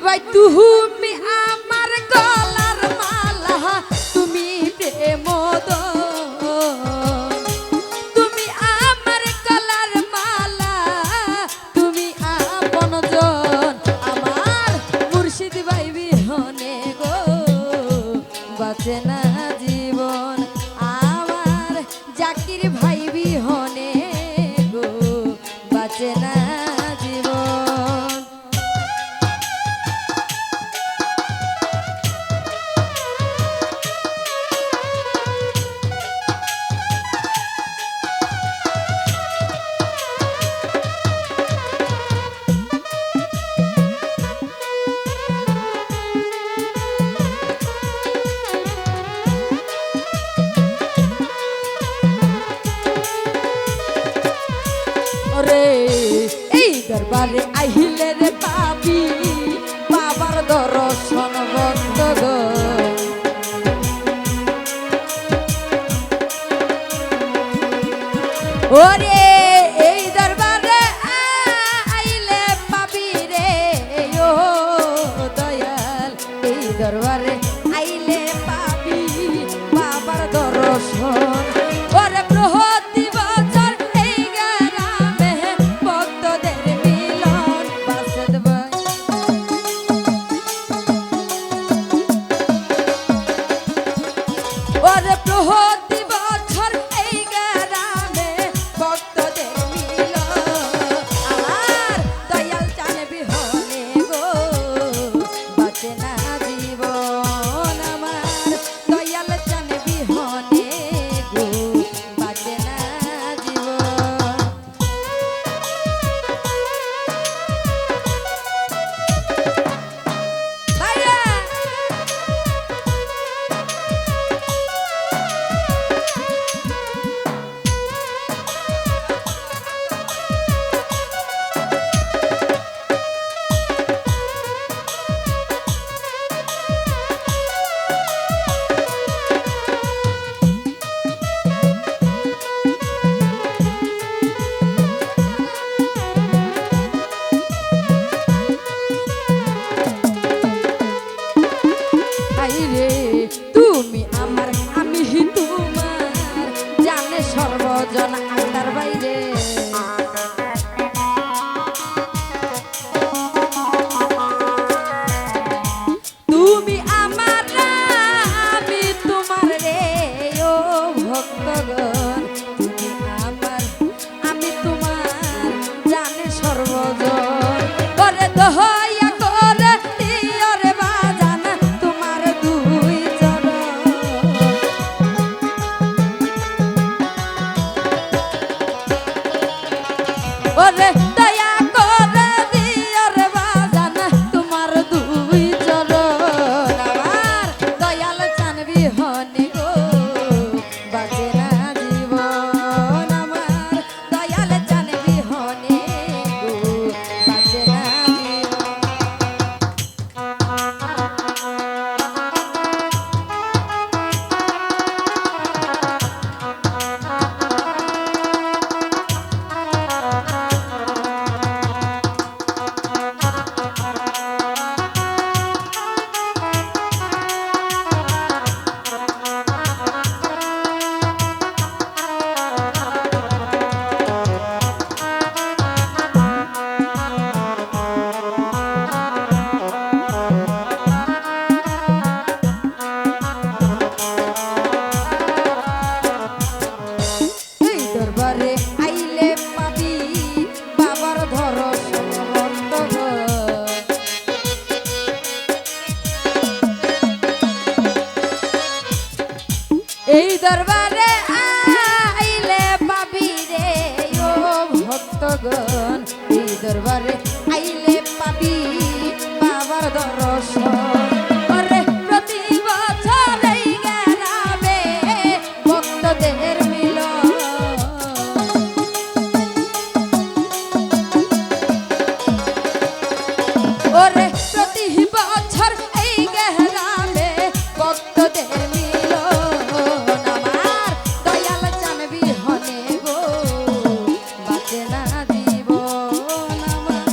ভাই তুমি আমার গলার মালা তুমি প্রেম তুমি আমার গলার মালা তুমি আপনজন আমার মুর্শিদ ভাই বিহনে গো বাঁচে না জীবন আমার জাকির ভাই বিহনে গো বাঁচে না এই দরবারে আহিলে রে পাবি বাবার দর্শন ভক্ত গো ওরে এই দরবারে আইলে পাবি রে ও দয়াল এই দরবারে আইলে পাবি বাবার দর্শন ওরে প্রহতি বছর এই গ্রামে ভক্তদের মিলন বাসদ ভাই ওরে প্রহতি বছর এই গ্রামে ভক্তদের মিলন আমার দয়াল চান বিহনে গো বাঁচে না জীবন আমার দয়াল চান বিহনে গো বাঁচে না জীবন ভাইরা রে তুমি আমার আমি তোমার জানে সর্বজন আল্লাহর বাইরে তুমি আমার আমি তোমার রে ও ভক্তগণ তুমি আমার আমি তোমার জানে সর্বজন করে দয়া করে দিও রে বাজান তোমার দুই চরণ ওরে দয়া করে দিও রে বাজান তোমার দুই চরণ আমার দয়াল চান বিহনে গো বাঁচে না জীবন আমার দয়াল চান বিহনে গো বাঁচে না দরবারে আইলে পাবি বাবার দর্শন ভক্ত এই দরবারে আইলে পাবি রে ও ভক্তগণ এই দরবারে আইলে পাবি বাবার দর্শন ওরে প্রতি বছর এই গ্রামে ভক্তদের মিলন ওরে প্রতি বছর এই গ্রামে ভক্তদের মিলন আমার দয়াল চান বিহনে গো বাঁচে না জীবন আমার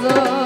সজন